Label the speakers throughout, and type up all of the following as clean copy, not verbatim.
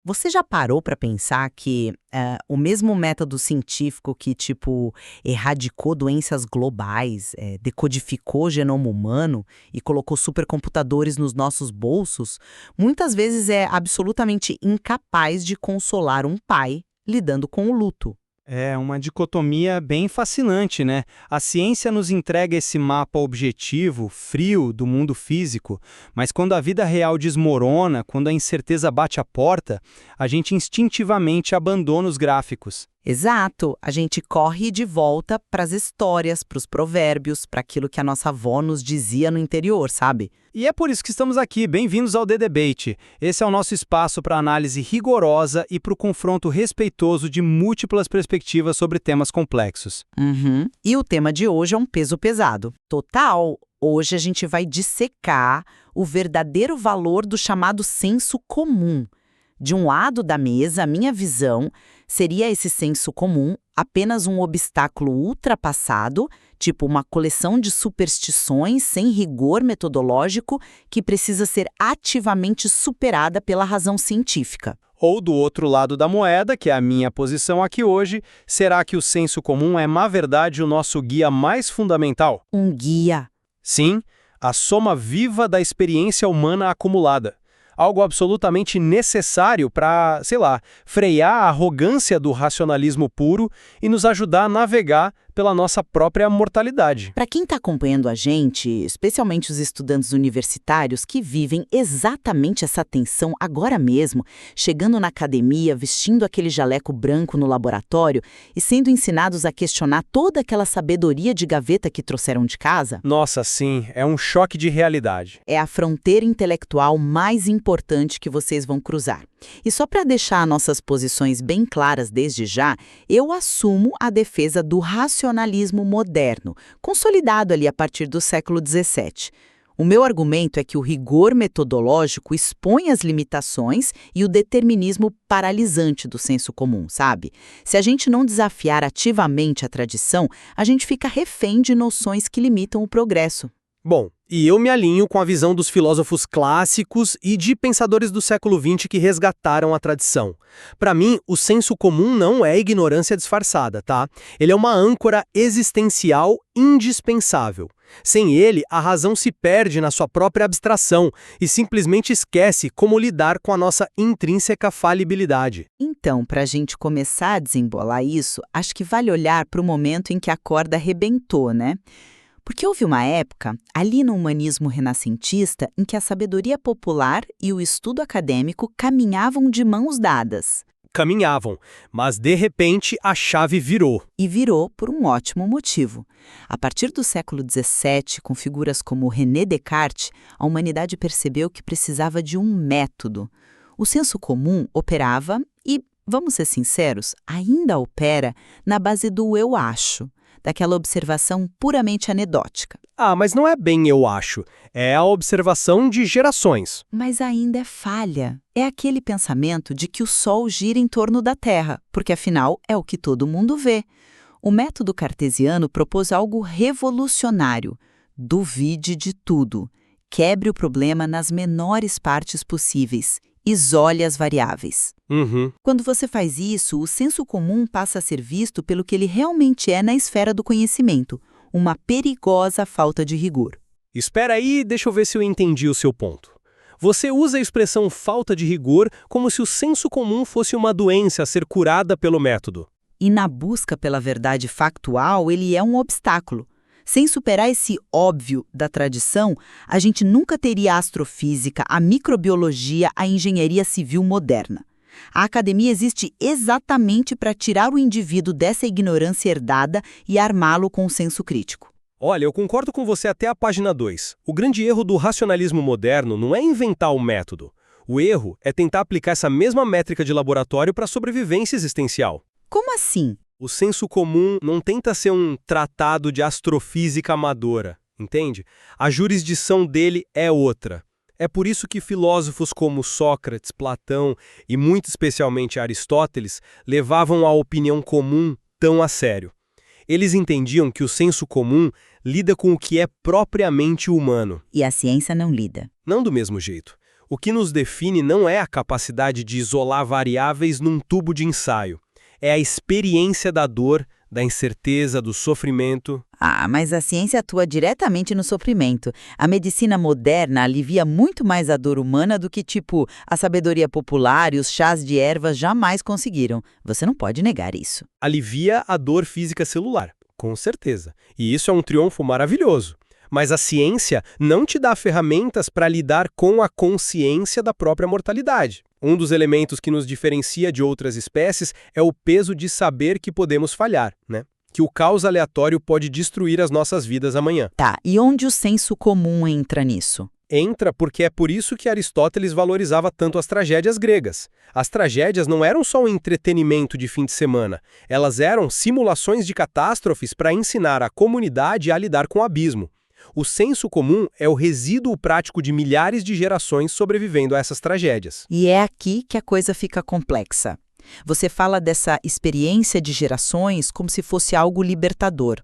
Speaker 1: Você já parou para pensar que o mesmo método científico que, tipo, erradicou doenças globais, decodificou o genoma humano e colocou supercomputadores nos nossos bolsos, muitas vezes é absolutamente incapaz de consolar um pai lidando com o luto?
Speaker 2: É uma dicotomia bem fascinante, né? A ciência nos entrega esse mapa objetivo, frio, do mundo físico, mas quando a vida real desmorona, quando a incerteza bate a porta, a gente instintivamente abandona os gráficos.
Speaker 1: Exato, a gente corre de volta para as histórias, para os provérbios, para aquilo que a nossa avó nos dizia no interior, sabe?
Speaker 2: E é por isso que estamos aqui. Bem-vindos ao The Debate. Esse é o nosso espaço para análise rigorosa e para o confronto respeitoso de múltiplas perspectivas sobre temas complexos.
Speaker 1: Uhum. E o tema de hoje é um peso pesado. Total! Hoje a gente vai dissecar o verdadeiro valor do chamado senso comum. De um lado da mesa, a minha visão seria esse senso comum apenas um obstáculo ultrapassado, tipo uma coleção de superstições sem rigor metodológico que precisa ser ativamente superada pela razão científica.
Speaker 2: Ou do outro lado da moeda, que é a minha posição aqui hoje, será que o senso comum é, na verdade, o nosso guia mais fundamental?
Speaker 1: Um guia.
Speaker 2: Sim, a soma viva da experiência humana acumulada. Algo absolutamente necessário para, sei lá, frear a arrogância do racionalismo puro e nos ajudar a navegar pela nossa própria mortalidade.
Speaker 1: Para quem está acompanhando a gente, especialmente os estudantes universitários que vivem exatamente essa tensão agora mesmo, chegando na academia, vestindo aquele jaleco branco no laboratório e sendo ensinados a questionar toda aquela sabedoria de gaveta que trouxeram de casa,
Speaker 2: Nossa, sim, é um choque de realidade.
Speaker 1: é a fronteira intelectual mais importante que vocês vão cruzar. E só para deixar nossas posições bem claras desde já, eu assumo a defesa do racionalismo moderno, consolidado ali a partir do século XVII. O meu argumento é que o rigor metodológico expõe as limitações e o determinismo paralisante do senso comum, sabe? Se a gente não desafiar ativamente a tradição, a gente fica refém de noções que limitam o progresso.
Speaker 2: Bom, e eu me alinho com a visão dos filósofos clássicos e de pensadores do século XX que resgataram a tradição. Para mim, o senso comum não é ignorância disfarçada, tá? Ele é uma âncora existencial indispensável. Sem ele, a razão se perde na sua própria abstração e simplesmente esquece como lidar com a nossa intrínseca falibilidade.
Speaker 1: Então, para a gente começar a desembolar isso, acho que vale olhar para o momento em que a corda arrebentou, né? Porque houve uma época, ali no humanismo renascentista, em que a sabedoria popular e o estudo acadêmico caminhavam de mãos dadas.
Speaker 2: Caminhavam, mas de repente a chave virou.
Speaker 1: E virou por um ótimo motivo. A partir do século XVII, com figuras como René Descartes, a humanidade percebeu que precisava de um método. O senso comum operava e, vamos ser sinceros, ainda opera na base do eu acho, daquela observação puramente anedótica.
Speaker 2: Ah, mas não é bem eu acho. É a observação de gerações.
Speaker 1: Mas ainda é falha. É aquele pensamento de que o Sol gira em torno da Terra, porque afinal é o que todo mundo vê. O método cartesiano propôs algo revolucionário. Duvide de tudo. Quebre o problema nas menores partes possíveis. Isole as variáveis.
Speaker 2: Uhum.
Speaker 1: Quando você faz isso, o senso comum passa a ser visto pelo que ele realmente é na esfera do conhecimento, uma perigosa falta de rigor.
Speaker 2: Espera aí, deixa eu ver se eu entendi o seu ponto. Você usa a expressão falta de rigor como se o senso comum fosse uma doença a ser curada pelo método.
Speaker 1: E na busca pela verdade factual, ele é um obstáculo. Sem superar esse óbvio da tradição, a gente nunca teria a astrofísica, a microbiologia, a engenharia civil moderna. A academia existe exatamente para tirar o indivíduo dessa ignorância herdada e armá-lo com o senso crítico.
Speaker 2: Olha, eu concordo com você até a página 2. O grande erro do racionalismo moderno não é inventar o método. O erro é tentar aplicar essa mesma métrica de laboratório para a sobrevivência existencial.
Speaker 1: Como assim?
Speaker 2: O senso comum não tenta ser um tratado de astrofísica amadora, entende? A jurisdição dele é outra. É por isso que filósofos como Sócrates, Platão e muito especialmente Aristóteles levavam a opinião comum tão a sério. Eles entendiam que o senso comum lida com o que é propriamente humano.
Speaker 1: E a ciência não lida.
Speaker 2: Não do mesmo jeito. O que nos define não é a capacidade de isolar variáveis num tubo de ensaio. É a experiência da dor, da incerteza, do sofrimento.
Speaker 1: Ah, mas a ciência atua diretamente no sofrimento. A medicina moderna alivia muito mais a dor humana do que, a sabedoria popular e os chás de ervas jamais conseguiram. Você não pode negar isso.
Speaker 2: Alivia a dor física celular, com certeza. E isso é um triunfo maravilhoso. Mas a ciência não te dá ferramentas para lidar com a consciência da própria mortalidade. Um dos elementos que nos diferencia de outras espécies é o peso de saber que podemos falhar, né? Que o caos aleatório pode destruir as nossas vidas amanhã.
Speaker 1: Tá, e onde o senso comum entra nisso?
Speaker 2: Entra porque é por isso que Aristóteles valorizava tanto as tragédias gregas. As tragédias não eram só um entretenimento de fim de semana, elas eram simulações de catástrofes para ensinar a comunidade a lidar com o abismo. O senso comum é o resíduo prático de milhares de gerações sobrevivendo a essas tragédias.
Speaker 1: E é aqui que a coisa fica complexa. Você fala dessa experiência de gerações como se fosse algo libertador.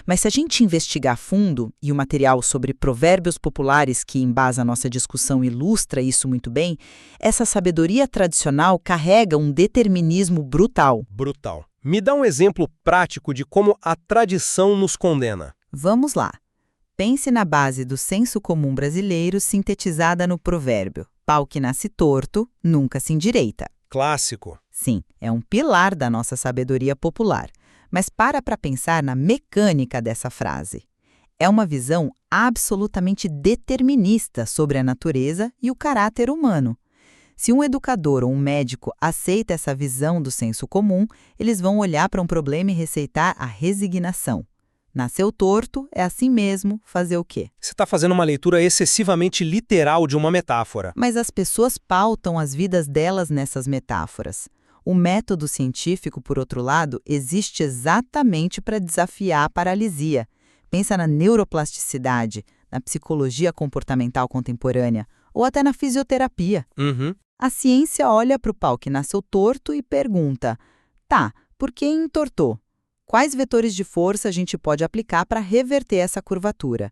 Speaker 1: Mas se a gente investigar a fundo, e o material sobre provérbios populares que embasa a nossa discussão ilustra isso muito bem, essa sabedoria tradicional carrega um determinismo brutal.
Speaker 2: Brutal. Me dá um exemplo prático de como a tradição nos condena.
Speaker 1: Vamos lá. Pense na base do senso comum brasileiro sintetizada no provérbio: pau que nasce torto, nunca se endireita.
Speaker 2: Clássico.
Speaker 1: Sim, é um pilar da nossa sabedoria popular. Mas para pensar na mecânica dessa frase. É uma visão absolutamente determinista sobre a natureza e o caráter humano. Se um educador ou um médico aceita essa visão do senso comum, eles vão olhar para um problema e receitar a resignação. Nasceu torto, é assim mesmo, fazer o quê?
Speaker 2: Você está fazendo uma leitura excessivamente literal de uma metáfora.
Speaker 1: Mas as pessoas pautam as vidas delas nessas metáforas. O método científico, por outro lado, existe exatamente para desafiar a paralisia. Pensa na neuroplasticidade, na psicologia comportamental contemporânea, ou até na fisioterapia. A ciência olha para o pau que nasceu torto e pergunta: tá, por que entortou? Quais vetores de força a gente pode aplicar para reverter essa curvatura?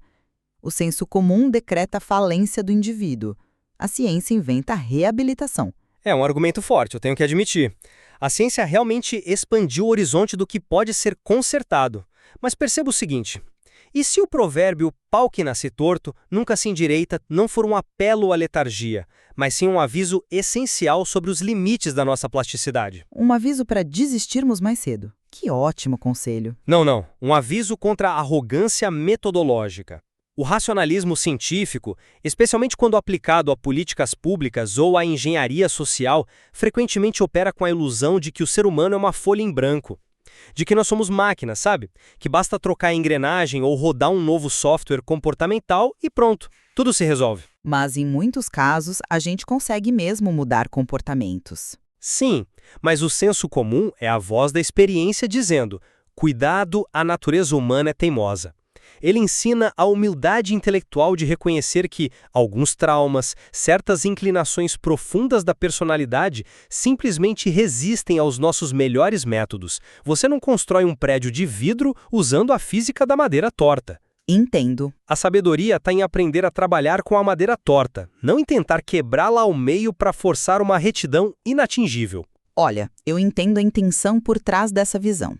Speaker 1: O senso comum decreta a falência do indivíduo. A ciência inventa a reabilitação.
Speaker 2: É um argumento forte, eu tenho que admitir. A ciência realmente expandiu o horizonte do que pode ser consertado. Mas perceba o seguinte: e se o provérbio pau que nasce torto, nunca se endireita não for um apelo à letargia, mas sim um aviso essencial sobre os limites da nossa plasticidade?
Speaker 1: Um aviso para desistirmos mais cedo. Que ótimo conselho.
Speaker 2: Não. Um aviso contra a arrogância metodológica. O racionalismo científico, especialmente quando aplicado a políticas públicas ou à engenharia social, frequentemente opera com a ilusão de que o ser humano é uma folha em branco. De que nós somos máquinas, sabe? Que basta trocar a engrenagem ou rodar um novo software comportamental e pronto, tudo se resolve.
Speaker 1: Mas em muitos casos, a gente consegue mesmo mudar comportamentos.
Speaker 2: Sim, mas o senso comum é a voz da experiência dizendo: cuidado, a natureza humana é teimosa. Ele ensina a humildade intelectual de reconhecer que alguns traumas, certas inclinações profundas da personalidade simplesmente resistem aos nossos melhores métodos. Você não constrói um prédio de vidro usando a física da madeira torta.
Speaker 1: Entendo.
Speaker 2: A sabedoria está em aprender a trabalhar com a madeira torta, não em tentar quebrá-la ao meio para forçar uma retidão inatingível.
Speaker 1: Olha, eu entendo a intenção por trás dessa visão.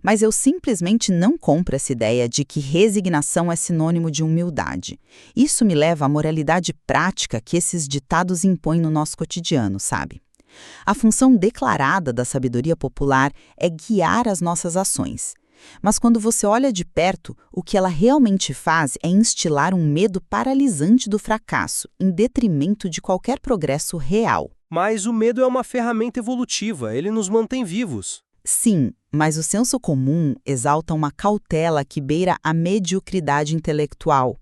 Speaker 1: Mas eu simplesmente não compro essa ideia de que resignação é sinônimo de humildade. Isso me leva à moralidade prática que esses ditados impõem no nosso cotidiano, sabe? A função declarada da sabedoria popular é guiar as nossas ações. Mas quando você olha de perto, o que ela realmente faz é instilar um medo paralisante do fracasso, em detrimento de qualquer progresso real.
Speaker 2: Mas o medo é uma ferramenta evolutiva, ele nos mantém vivos.
Speaker 1: Sim, mas o senso comum exalta uma cautela que beira a mediocridade intelectual.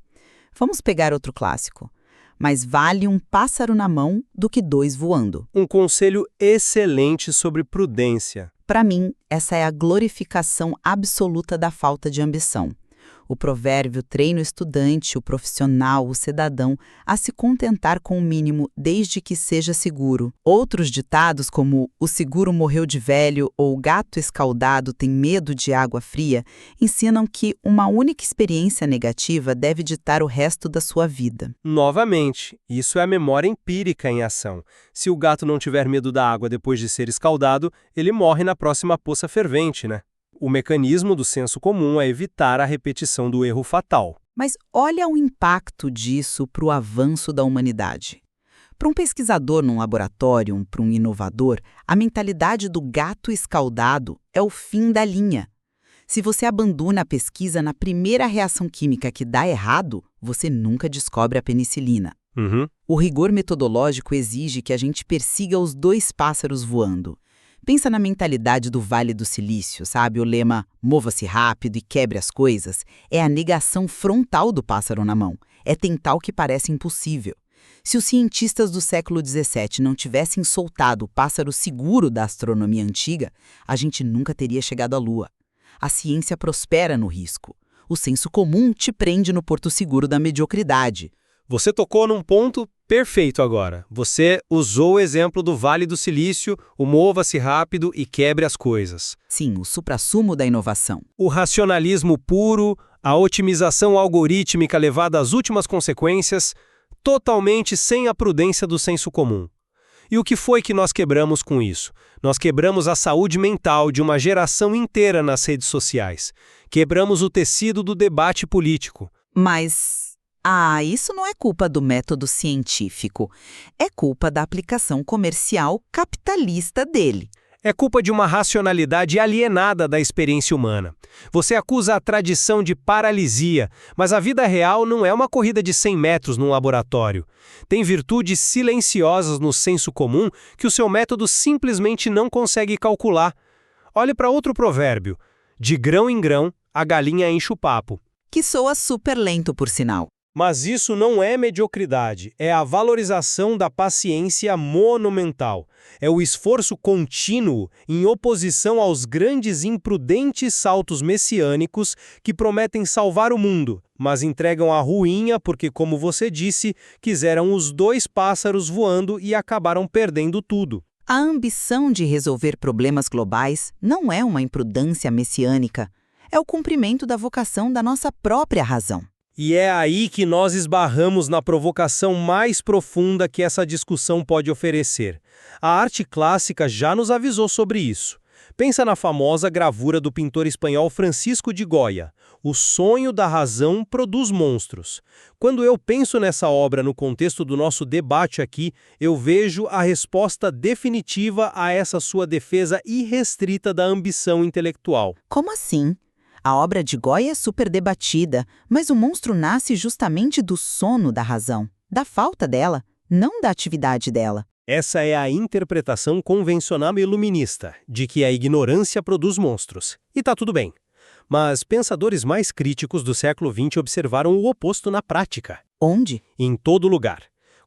Speaker 1: Vamos pegar outro clássico. Mais vale um pássaro na mão do que dois voando.
Speaker 2: Um conselho excelente sobre prudência.
Speaker 1: Para mim, essa é a glorificação absoluta da falta de ambição. O provérbio treina o estudante, o profissional, o cidadão a se contentar com o mínimo desde que seja seguro. Outros ditados, como o seguro morreu de velho ou o gato escaldado tem medo de água fria, ensinam que uma única experiência negativa deve ditar o resto da sua vida.
Speaker 2: Novamente, isso é a memória empírica em ação. Se o gato não tiver medo da água depois de ser escaldado, ele morre na próxima poça fervente, né? O mecanismo do senso comum é evitar a repetição do erro fatal.
Speaker 1: Mas olha o impacto disso para o avanço da humanidade. Para um pesquisador num laboratório, para um inovador, a mentalidade do gato escaldado é o fim da linha. Se você abandona a pesquisa na primeira reação química que dá errado, você nunca descobre a penicilina. O rigor metodológico exige que a gente persiga os dois pássaros voando. Pensa na mentalidade do Vale do Silício, sabe? O lema "mova-se rápido e quebre as coisas" é a negação frontal do pássaro na mão. É tentar o que parece impossível. Se os cientistas do século XVII não tivessem soltado o pássaro seguro da astronomia antiga, a gente nunca teria chegado à Lua. A ciência prospera no risco. O senso comum te prende no porto seguro da mediocridade.
Speaker 2: Você tocou num ponto perfeito agora. Você usou o exemplo do Vale do Silício, o mova-se rápido e quebre as coisas.
Speaker 1: Sim, o suprassumo da inovação.
Speaker 2: O racionalismo puro, a otimização algorítmica levada às últimas consequências, totalmente sem a prudência do senso comum. E o que foi que nós quebramos com isso? Nós quebramos a saúde mental de uma geração inteira nas redes sociais. Quebramos o tecido do debate político.
Speaker 1: Mas isso não é culpa do método científico. É culpa da aplicação comercial capitalista dele.
Speaker 2: É culpa de uma racionalidade alienada da experiência humana. Você acusa a tradição de paralisia, mas a vida real não é uma corrida de 100 metros num laboratório. Tem virtudes silenciosas no senso comum que o seu método simplesmente não consegue calcular. Olhe para outro provérbio. De grão em grão, a galinha enche o papo.
Speaker 1: Que soa super lento, por sinal.
Speaker 2: Mas isso não é mediocridade, é a valorização da paciência monumental. É o esforço contínuo em oposição aos grandes e imprudentes saltos messiânicos que prometem salvar o mundo, mas entregam a ruína porque, como você disse, quiseram os dois pássaros voando e acabaram perdendo tudo.
Speaker 1: A ambição de resolver problemas globais não é uma imprudência messiânica, é o cumprimento da vocação da nossa própria razão.
Speaker 2: E é aí que nós esbarramos na provocação mais profunda que essa discussão pode oferecer. A arte clássica já nos avisou sobre isso. Pensa na famosa gravura do pintor espanhol Francisco de Goya. O sonho da razão produz monstros. Quando eu penso nessa obra no contexto do nosso debate aqui, eu vejo a resposta definitiva a essa sua defesa irrestrita da ambição intelectual.
Speaker 1: Como assim? A obra de Goya é super debatida, mas o monstro nasce justamente do sono da razão, da falta dela, não da atividade dela.
Speaker 2: Essa é a interpretação convencional e iluminista, de que a ignorância produz monstros. E tá tudo bem. Mas pensadores mais críticos do século XX observaram o oposto na prática.
Speaker 1: Onde?
Speaker 2: Em todo lugar.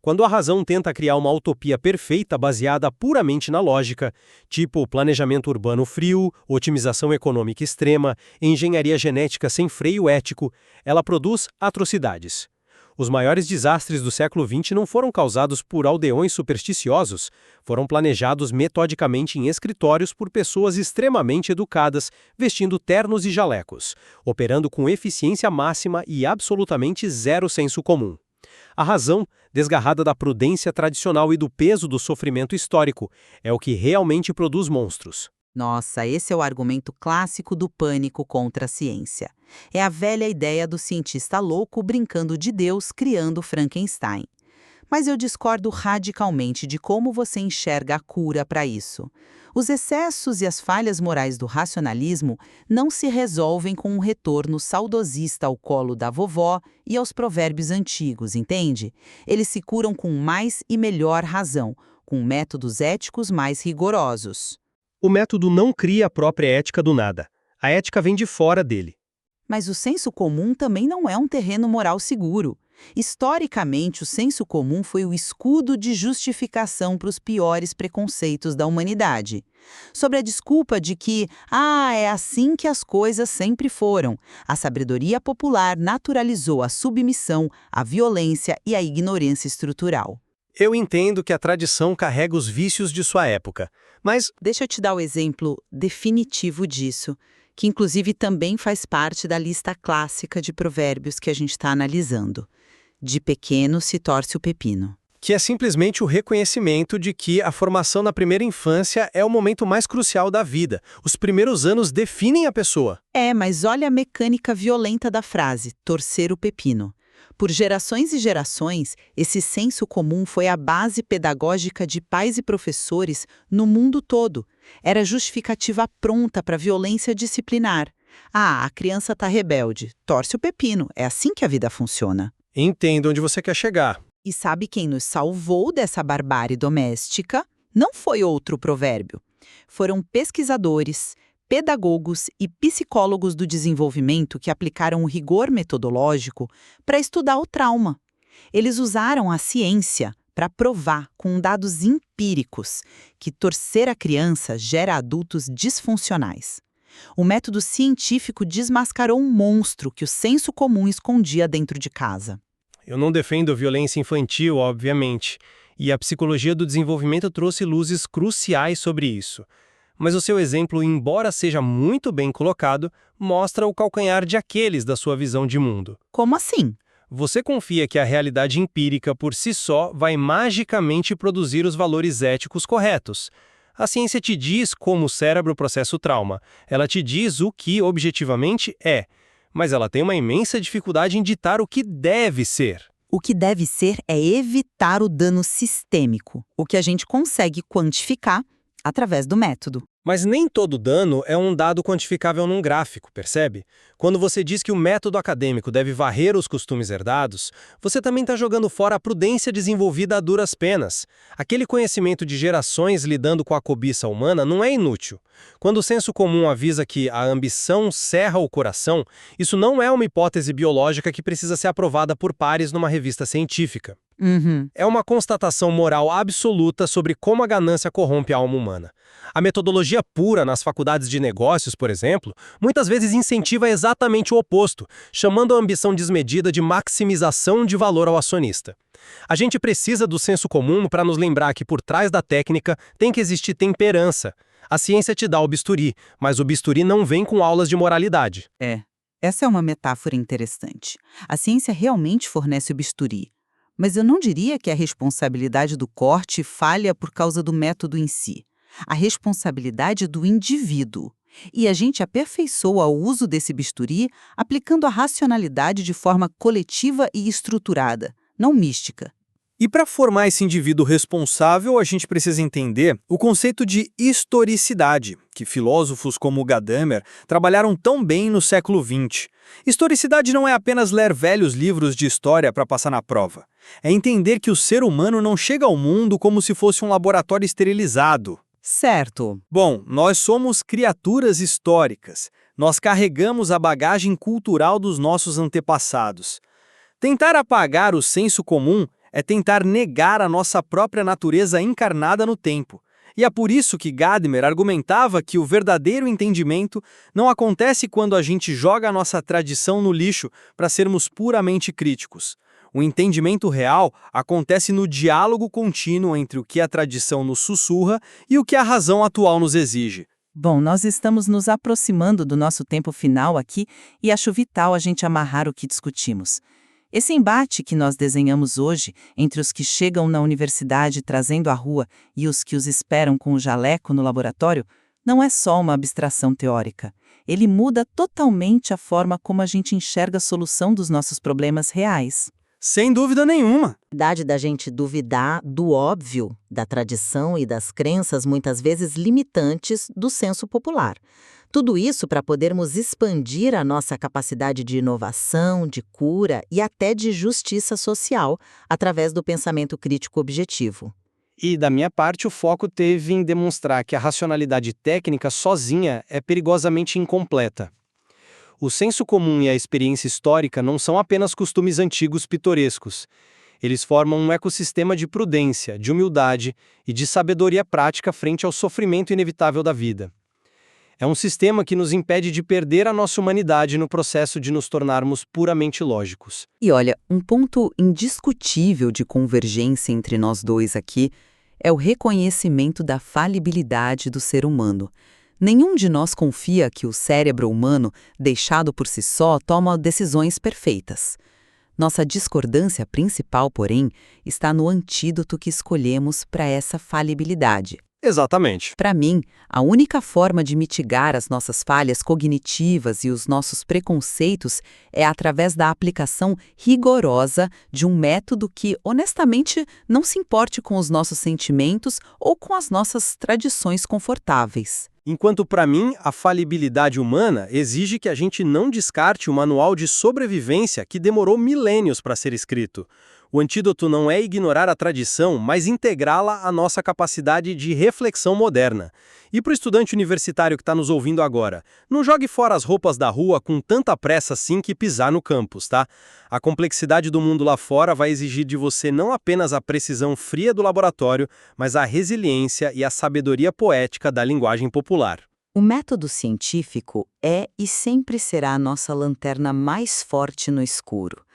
Speaker 2: Quando a razão tenta criar uma utopia perfeita baseada puramente na lógica, tipo planejamento urbano frio, otimização econômica extrema, engenharia genética sem freio ético, ela produz atrocidades. Os maiores desastres do século XX não foram causados por aldeões supersticiosos, foram planejados metodicamente em escritórios por pessoas extremamente educadas, vestindo ternos e jalecos, operando com eficiência máxima e absolutamente zero senso comum. A razão, desgarrada da prudência tradicional e do peso do sofrimento histórico, é o que realmente produz monstros.
Speaker 1: Nossa, esse é o argumento clássico do pânico contra a ciência. É a velha ideia do cientista louco brincando de Deus criando Frankenstein. Mas eu discordo radicalmente de como você enxerga a cura para isso. Os excessos e as falhas morais do racionalismo não se resolvem com um retorno saudosista ao colo da vovó e aos provérbios antigos, entende? Eles se curam com mais e melhor razão, com métodos éticos mais rigorosos.
Speaker 2: O método não cria a própria ética do nada. A ética vem de fora dele.
Speaker 1: Mas o senso comum também não é um terreno moral seguro. Historicamente, o senso comum foi o escudo de justificação para os piores preconceitos da humanidade. Sob a desculpa de que, é assim que as coisas sempre foram, a sabedoria popular naturalizou a submissão, a violência e a ignorância estrutural.
Speaker 2: Eu entendo que a tradição carrega os vícios de sua época, mas
Speaker 1: Deixa eu te dar o exemplo definitivo disso, que inclusive também faz parte da lista clássica de provérbios que a gente está analisando. De pequeno se torce o pepino.
Speaker 2: que é simplesmente o reconhecimento de que a formação na primeira infância é o momento mais crucial da vida. Os primeiros anos definem a pessoa.
Speaker 1: Mas olha a mecânica violenta da frase, torcer o pepino. Por gerações e gerações, esse senso comum foi a base pedagógica de pais e professores no mundo todo. Era justificativa pronta para violência disciplinar. A criança está rebelde, torce o pepino, é assim que a vida funciona.
Speaker 2: Entendo onde você quer chegar.
Speaker 1: E sabe quem nos salvou dessa barbárie doméstica? Não foi outro provérbio. Foram pesquisadores, pedagogos e psicólogos do desenvolvimento que aplicaram o rigor metodológico para estudar o trauma. Eles usaram a ciência para provar, com dados empíricos, que torcer a criança gera adultos disfuncionais. O método científico desmascarou um monstro que o senso comum escondia dentro de casa.
Speaker 2: Eu não defendo violência infantil, obviamente, e a psicologia do desenvolvimento trouxe luzes cruciais sobre isso. Mas o seu exemplo, embora seja muito bem colocado, mostra o calcanhar de Aquiles da sua visão de mundo.
Speaker 1: Como assim?
Speaker 2: Você confia que a realidade empírica por si só vai magicamente produzir os valores éticos corretos. A ciência te diz como o cérebro processa o trauma. Ela te diz o que objetivamente é. Mas ela tem uma imensa dificuldade em ditar o que deve ser.
Speaker 1: O que deve ser é evitar o dano sistêmico, o que a gente consegue quantificar através do método.
Speaker 2: Mas nem todo dano é um dado quantificável num gráfico, percebe? Quando você diz que o método acadêmico deve varrer os costumes herdados, você também está jogando fora a prudência desenvolvida a duras penas. Aquele conhecimento de gerações lidando com a cobiça humana não é inútil. Quando o senso comum avisa que a ambição cerra o coração, isso não é uma hipótese biológica que precisa ser aprovada por pares numa revista científica. É uma constatação moral absoluta sobre como a ganância corrompe a alma humana. A metodologia pura nas faculdades de negócios, por exemplo, muitas vezes incentiva exatamente o oposto, chamando a ambição desmedida de maximização de valor ao acionista. A gente precisa do senso comum para nos lembrar que por trás da técnica tem que existir temperança. A ciência te dá o bisturi, mas o bisturi não vem com aulas de moralidade.
Speaker 1: Essa é uma metáfora interessante. A ciência realmente fornece o bisturi. Mas eu não diria que a responsabilidade do corte falha por causa do método em si. A responsabilidade é do indivíduo. E a gente aperfeiçoa o uso desse bisturi aplicando a racionalidade de forma coletiva e estruturada, não mística.
Speaker 3: E para formar esse indivíduo responsável, a gente precisa entender o conceito de historicidade, que filósofos como Gadamer trabalharam tão bem no século XX. Historicidade não é apenas ler velhos livros de história para passar na prova. É entender que o ser humano não chega ao mundo como se fosse um laboratório esterilizado.
Speaker 1: Certo.
Speaker 3: Bom, nós somos criaturas históricas. Nós carregamos a bagagem cultural dos nossos antepassados. Tentar apagar o senso comum é tentar negar a nossa própria natureza encarnada no tempo. E é por isso que Gadamer argumentava que o verdadeiro entendimento não acontece quando a gente joga a nossa tradição no lixo para sermos puramente críticos. O entendimento real acontece no diálogo contínuo entre o que a tradição nos sussurra e o que a razão atual nos exige.
Speaker 1: Bom, nós estamos nos aproximando do nosso tempo final aqui e acho vital a gente amarrar o que discutimos. Esse embate que nós desenhamos hoje entre os que chegam na universidade trazendo a rua e os que os esperam com o jaleco no laboratório não é só uma abstração teórica. Ele muda totalmente a forma como a gente enxerga a solução dos nossos problemas reais.
Speaker 3: Sem dúvida nenhuma.
Speaker 4: A verdade da gente duvidar do óbvio, da tradição e das crenças muitas vezes limitantes do senso popular. Tudo isso para podermos expandir a nossa capacidade de inovação, de cura e até de justiça social através do pensamento crítico objetivo.
Speaker 2: E, da minha parte, o foco teve em demonstrar que a racionalidade técnica sozinha é perigosamente incompleta. O senso comum e a experiência histórica não são apenas costumes antigos pitorescos. Eles formam um ecossistema de prudência, de humildade e de sabedoria prática frente ao sofrimento inevitável da vida. É um sistema que nos impede de perder a nossa humanidade no processo de nos tornarmos puramente lógicos.
Speaker 1: E olha, um ponto indiscutível de convergência entre nós dois aqui é o reconhecimento da falibilidade do ser humano. Nenhum de nós confia que o cérebro humano, deixado por si só, toma decisões perfeitas. Nossa discordância principal, porém, está no antídoto que escolhemos para essa falibilidade.
Speaker 2: Exatamente.
Speaker 1: Para mim, a única forma de mitigar as nossas falhas cognitivas e os nossos preconceitos é através da aplicação rigorosa de um método que, honestamente, não se importe com os nossos sentimentos ou com as nossas tradições confortáveis.
Speaker 2: Enquanto, para mim, a falibilidade humana exige que a gente não descarte o manual de sobrevivência que demorou milênios para ser escrito. O antídoto não é ignorar a tradição, mas integrá-la à nossa capacidade de reflexão moderna. E para o estudante universitário que está nos ouvindo agora, não jogue fora as roupas da rua com tanta pressa assim que pisar no campus, tá? A complexidade do mundo lá fora vai exigir de você não apenas a precisão fria do laboratório, mas a resiliência e a sabedoria poética da linguagem popular.
Speaker 4: O método científico é e sempre será a nossa lanterna mais forte no escuro.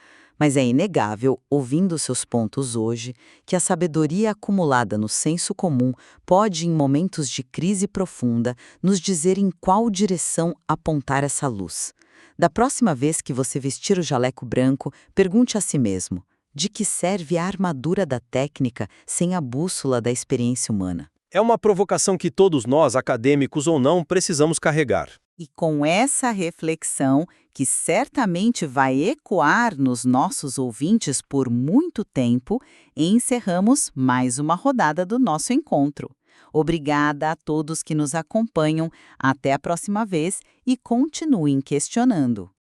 Speaker 4: Mas é inegável, ouvindo seus pontos hoje, que a sabedoria acumulada no senso comum pode, em momentos de crise profunda, nos dizer em qual direção apontar essa luz. Da próxima vez que você vestir o jaleco branco, pergunte a si mesmo: de que serve a armadura da técnica sem a bússola da experiência humana?
Speaker 2: É uma provocação que todos nós, acadêmicos ou não, precisamos carregar.
Speaker 1: E com essa reflexão, que certamente vai ecoar nos nossos ouvintes por muito tempo, encerramos mais uma rodada do nosso encontro. Obrigada a todos que nos acompanham. Até a próxima vez e continuem questionando.